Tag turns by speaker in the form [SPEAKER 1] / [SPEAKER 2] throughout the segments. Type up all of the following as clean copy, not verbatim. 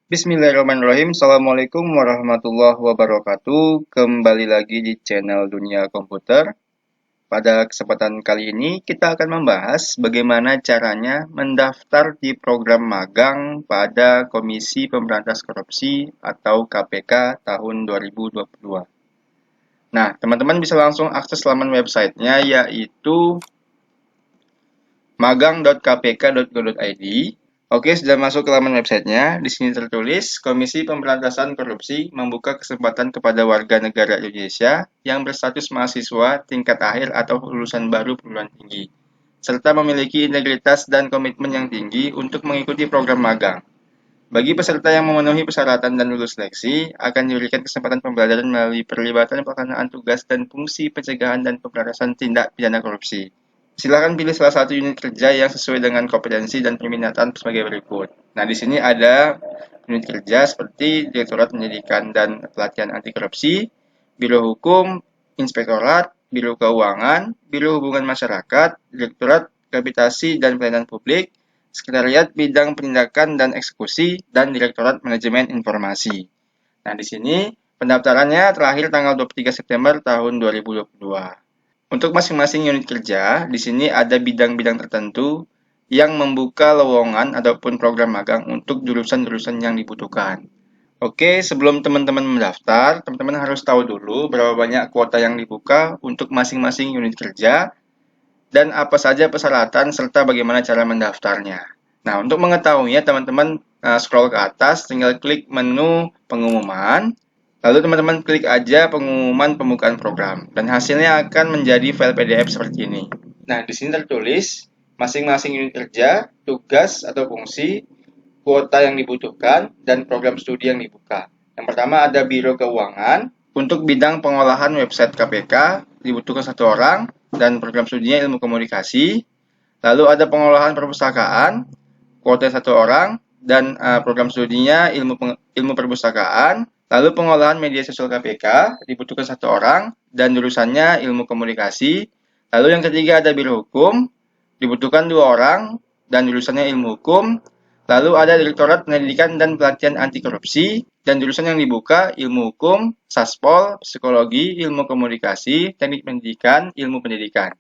[SPEAKER 1] Bismillahirrahmanirrahim. Assalamualaikum warahmatullahi wabarakatuh. Kembali lagi di channel Dunia Komputer. Pada kesempatan kali ini kita akan membahas bagaimana caranya mendaftar di program magang pada Komisi Pemberantas Korupsi atau KPK tahun 2022. Nah, teman-teman bisa langsung akses laman websitenya yaitu magang.kpk.go.id. Oke, sudah masuk ke laman websitenya. Di sini tertulis, Komisi Pemberantasan Korupsi membuka kesempatan kepada warga negara Indonesia yang berstatus mahasiswa tingkat akhir atau lulusan baru perguruan tinggi, serta memiliki integritas dan komitmen yang tinggi untuk mengikuti program magang. Bagi peserta yang memenuhi persyaratan dan lulus seleksi, akan diberikan kesempatan pembelajaran melalui perlibatan pelaksanaan tugas dan fungsi pencegahan dan pemberantasan tindak pidana korupsi. Silakan pilih salah satu unit kerja yang sesuai dengan kompetensi dan peminatan sebagai berikut. Nah, di sini ada unit kerja seperti Direktorat Pendidikan dan Pelatihan Anti Korupsi, Biro Hukum, Inspektorat, Biro Keuangan, Biro Hubungan Masyarakat, Direktorat Rehabilitasi dan Pelayanan Publik, Sekretariat Bidang Penindakan dan Eksekusi, dan Direktorat Manajemen Informasi. Nah, di sini pendaftarannya terakhir tanggal 23 September tahun 2022. Untuk masing-masing unit kerja, di sini ada bidang-bidang tertentu yang membuka lowongan ataupun program magang untuk jurusan-jurusan yang dibutuhkan. Oke, sebelum teman-teman mendaftar, teman-teman harus tahu dulu berapa banyak kuota yang dibuka untuk masing-masing unit kerja dan apa saja persyaratan serta bagaimana cara mendaftarnya. Nah, untuk mengetahuinya, teman-teman scroll ke atas, tinggal klik menu pengumuman. Lalu teman-teman klik aja pengumuman pembukaan program dan hasilnya akan menjadi file PDF seperti ini. Nah, di sini tertulis masing-masing unit kerja, tugas atau fungsi, kuota yang dibutuhkan, dan program studi yang dibuka. Yang pertama ada Biro Keuangan. Untuk bidang pengolahan website KPK dibutuhkan 1 orang dan program studinya ilmu komunikasi. Lalu ada pengolahan perpustakaan, kuota 1 orang dan program studinya ilmu perpustakaan. Lalu pengolahan media sosial KPK dibutuhkan 1 orang dan jurusannya ilmu komunikasi. Lalu yang ketiga ada Biro Hukum, dibutuhkan 2 orang dan jurusannya ilmu hukum. Lalu ada Direktorat Pendidikan dan Pelatihan Anti Korupsi dan jurusan yang dibuka ilmu hukum, saspol, psikologi, ilmu komunikasi, teknik pendidikan, ilmu pendidikan.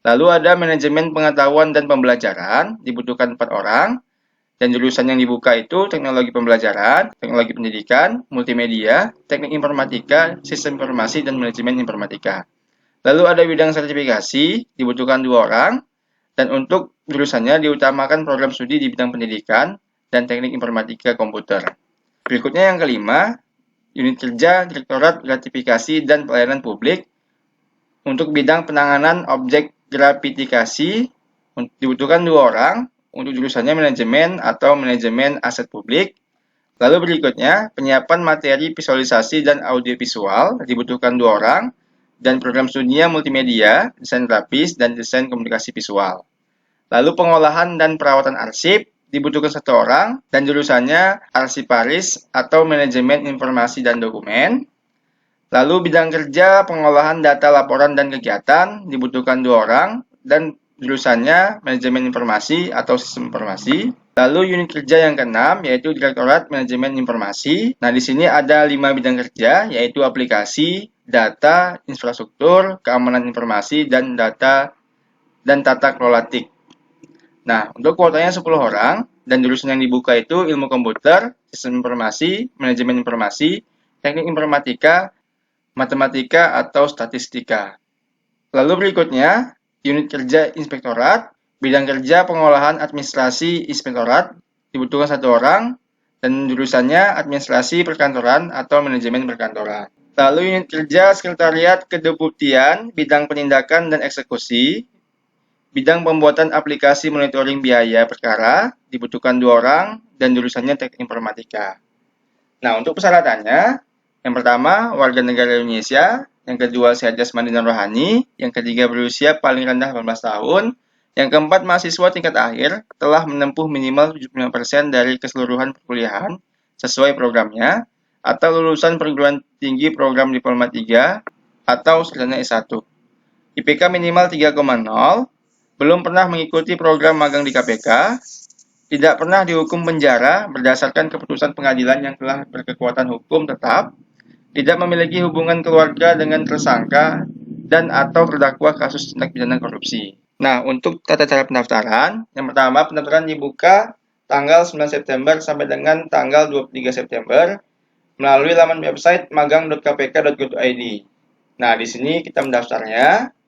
[SPEAKER 1] Lalu ada Manajemen Pengetahuan dan Pembelajaran, dibutuhkan 4 orang. Dan jurusan yang dibuka itu teknologi pembelajaran, teknologi pendidikan, multimedia, teknik informatika, sistem informasi, dan manajemen informatika. Lalu ada bidang sertifikasi, dibutuhkan 2 orang. Dan untuk jurusannya diutamakan program studi di bidang pendidikan dan teknik informatika komputer. Berikutnya yang kelima, unit kerja Direktorat Gratifikasi dan Pelayanan Publik. Untuk bidang penanganan objek gratifikasi dibutuhkan 2 orang. Untuk jurusannya manajemen atau manajemen aset publik. Lalu berikutnya, penyiapan materi visualisasi dan audiovisual dibutuhkan 2 orang. Dan program studinya multimedia, desain grafis, dan desain komunikasi visual. Lalu pengolahan dan perawatan arsip dibutuhkan 1 orang dan jurusannya arsiparis atau manajemen informasi dan dokumen. Lalu bidang kerja pengolahan data laporan dan kegiatan dibutuhkan 2 orang dan jurusannya manajemen informasi atau sistem informasi. Lalu unit kerja yang keenam yaitu Direktorat Manajemen Informasi. Nah, di sini ada 5 bidang kerja yaitu aplikasi, data, infrastruktur, keamanan informasi, dan data dan tata kelola TIK. Nah, untuk kuotanya 10 orang dan jurusan yang dibuka itu ilmu komputer, sistem informasi, manajemen informasi, teknik informatika, matematika atau statistika. Lalu berikutnya, unit kerja inspektorat, bidang kerja pengolahan administrasi inspektorat, dibutuhkan 1 orang dan jurusannya administrasi perkantoran atau manajemen perkantoran. Lalu unit kerja sekretariat kedeputian, bidang penindakan dan eksekusi, bidang pembuatan aplikasi monitoring biaya perkara, dibutuhkan 2 orang, dan jurusannya teknik informatika. Nah, untuk persyaratannya, yang pertama, warga negara Indonesia, yang kedua, sehat jasmani dan rohani, yang ketiga, berusia paling rendah 18 tahun, yang keempat, mahasiswa tingkat akhir telah menempuh minimal 75% dari keseluruhan perkuliahan sesuai programnya, atau lulusan perguruan tinggi program diploma 3 atau sarjana S1. IPK minimal 3,0, belum pernah mengikuti program magang di KPK, tidak pernah dihukum penjara berdasarkan keputusan pengadilan yang telah berkekuatan hukum tetap, tidak memiliki hubungan keluarga dengan tersangka dan atau terdakwa kasus tindak pidana korupsi. Nah, untuk tata cara pendaftaran, yang pertama pendaftaran dibuka tanggal 9 September sampai dengan tanggal 23 September melalui laman website magang.kpk.go.id. Nah, di sini kita mendaftarnya.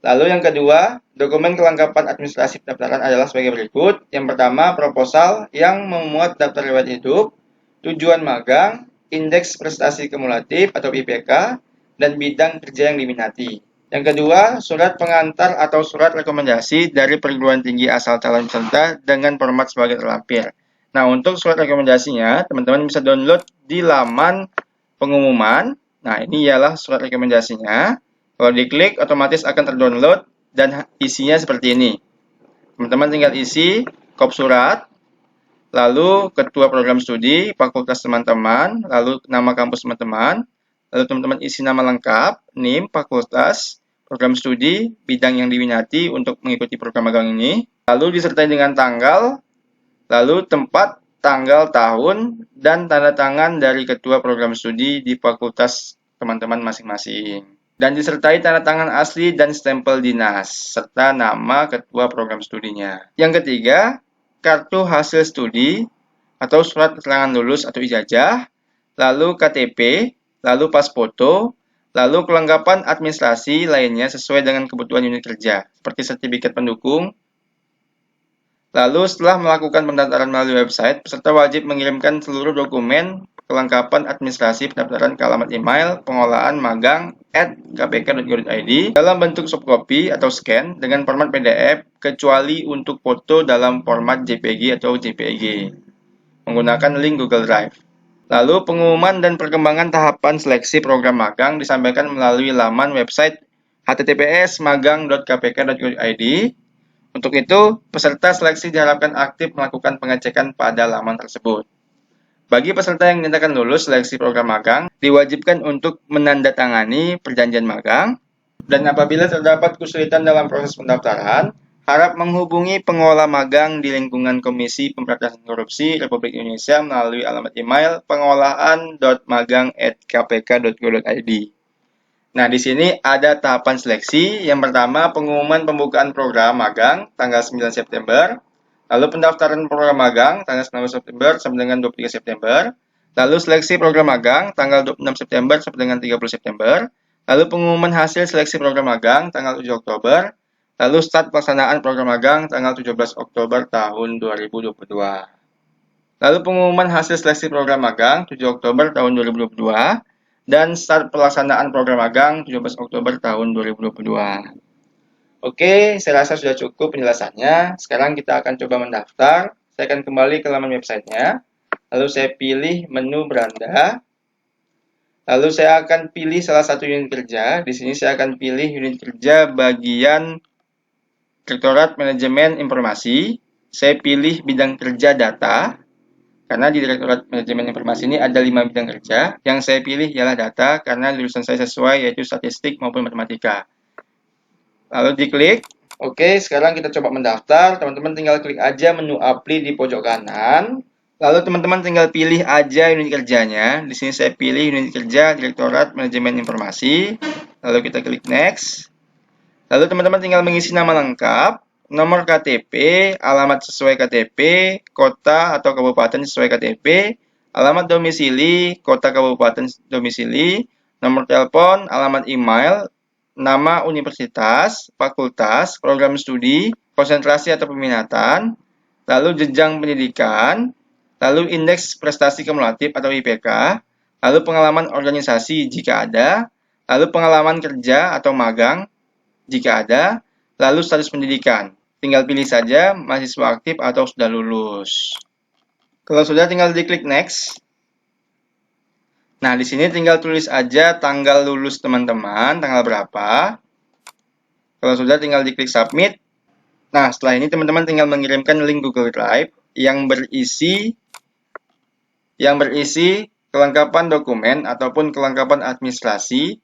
[SPEAKER 1] Lalu yang kedua, dokumen kelengkapan administrasi pendaftaran adalah sebagai berikut. Yang pertama, proposal yang memuat daftar riwayat hidup, tujuan magang, indeks prestasi kumulatif atau IPK, dan bidang kerja yang diminati. Yang kedua, surat pengantar atau surat rekomendasi dari perguruan tinggi asal calon peserta dengan format sebagai terlampir. Nah, untuk surat rekomendasinya, teman-teman bisa download di laman pengumuman. Nah, ini ialah surat rekomendasinya. Kalau diklik, otomatis akan terdownload dan isinya seperti ini. Teman-teman tinggal isi kop surat, lalu ketua program studi, fakultas teman-teman, lalu nama kampus teman-teman, lalu teman-teman isi nama lengkap, NIM, fakultas, program studi, bidang yang diminati untuk mengikuti program magang ini, lalu disertai dengan tanggal, lalu tempat, tanggal, tahun, dan tanda tangan dari ketua program studi di fakultas teman-teman masing-masing. Dan disertai tanda tangan asli dan stempel dinas, serta nama ketua program studinya. Yang ketiga, kartu hasil studi atau surat keterangan lulus atau ijazah, lalu KTP, lalu pas foto, lalu kelengkapan administrasi lainnya sesuai dengan kebutuhan unit kerja, seperti sertifikat pendukung. Lalu setelah melakukan pendaftaran melalui website, peserta wajib mengirimkan seluruh dokumen kelengkapan administrasi pendaftaran ke alamat email pengolahan magang@kpk.go.id dalam bentuk softcopy atau scan dengan format PDF kecuali untuk foto dalam format JPG atau JPEG menggunakan link Google Drive. Lalu pengumuman dan perkembangan tahapan seleksi program magang disampaikan melalui laman website https://magang.kpk.go.id. Untuk itu, peserta seleksi diharapkan aktif melakukan pengecekan pada laman tersebut. Bagi peserta yang dinyatakan lulus seleksi program magang, diwajibkan untuk menandatangani perjanjian magang, dan apabila terdapat kesulitan dalam proses pendaftaran, harap menghubungi pengelola magang di lingkungan Komisi Pemberantasan Korupsi Republik Indonesia melalui alamat email pengolahan.magang@kpk.go.id. Nah, di sini ada tahapan seleksi. Yang pertama, pengumuman pembukaan program magang tanggal 9 September. Lalu pendaftaran program magang tanggal 9 September sampai dengan 23 September. Lalu seleksi program magang tanggal 26 September sampai dengan 30 September. Lalu pengumuman hasil seleksi program magang tanggal 7 Oktober. Lalu start pelaksanaan program magang tanggal 17 Oktober tahun 2022. Lalu pengumuman hasil seleksi program magang 7 Oktober tahun 2022. Dan start pelaksanaan program magang 17 Oktober tahun 2022. Oke, saya rasa sudah cukup penjelasannya. Sekarang kita akan coba mendaftar. Saya akan kembali ke laman websitenya. Lalu saya pilih menu beranda. Lalu saya akan pilih salah satu unit kerja. Di sini saya akan pilih unit kerja bagian Direktorat Manajemen Informasi. Saya pilih bidang kerja data. Karena di Direktorat Manajemen Informasi ini ada 5 bidang kerja. Yang saya pilih ialah data karena jurusan saya sesuai yaitu statistik maupun matematika. Lalu diklik. Oke, sekarang kita coba mendaftar. Teman-teman tinggal klik aja menu apply di pojok kanan. Lalu teman-teman tinggal pilih aja unit kerjanya. Di sini saya pilih unit kerja Direktorat Manajemen Informasi. Lalu kita klik next. Lalu teman-teman tinggal mengisi nama lengkap, nomor KTP, alamat sesuai KTP, kota atau kabupaten sesuai KTP, alamat domisili, kota kabupaten domisili, nomor telepon, alamat email, nama universitas, fakultas, program studi, konsentrasi atau peminatan, lalu jenjang pendidikan, lalu indeks prestasi kumulatif atau IPK, lalu pengalaman organisasi jika ada, lalu pengalaman kerja atau magang jika ada, lalu status pendidikan. Tinggal pilih saja mahasiswa aktif atau sudah lulus. Kalau sudah tinggal diklik next. Nah, di sini tinggal tulis aja tanggal lulus teman-teman, tanggal berapa. Kalau sudah tinggal diklik submit. Nah, setelah ini teman-teman tinggal mengirimkan link Google Drive yang berisi kelengkapan dokumen ataupun kelengkapan administrasi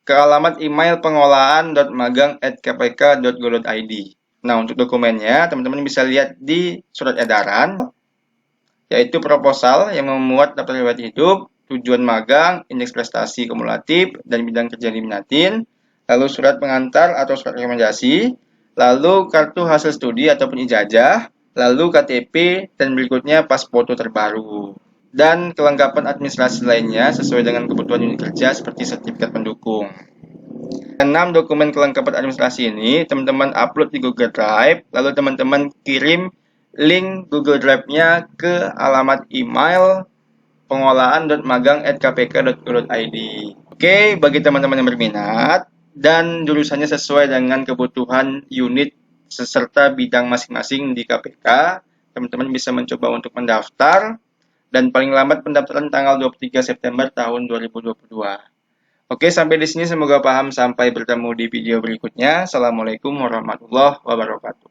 [SPEAKER 1] ke alamat email pengolahan.magang@kpk.go.id. Nah, untuk dokumennya, teman-teman bisa lihat di surat edaran, yaitu proposal yang memuat daftar riwayat hidup, tujuan magang, indeks prestasi kumulatif, dan bidang kerja diminatin, lalu surat pengantar atau surat rekomendasi, lalu kartu hasil studi ataupun ijazah, lalu KTP, dan berikutnya pas foto terbaru. Dan kelengkapan administrasi lainnya sesuai dengan kebutuhan unit kerja seperti sertifikat pendukung. 6 dokumen kelengkapan administrasi ini teman-teman upload di Google Drive, lalu teman-teman kirim link Google Drive-nya ke alamat email pengolahan.magang@kpk.go.id. Oke, bagi teman-teman yang berminat dan jurusannya sesuai dengan kebutuhan unit serta bidang masing-masing di KPK, teman-teman bisa mencoba untuk mendaftar dan paling lambat pendaftaran tanggal 23 September tahun 2022. Oke, sampai di sini semoga paham. Sampai bertemu di video berikutnya. Assalamualaikum warahmatullahi wabarakatuh.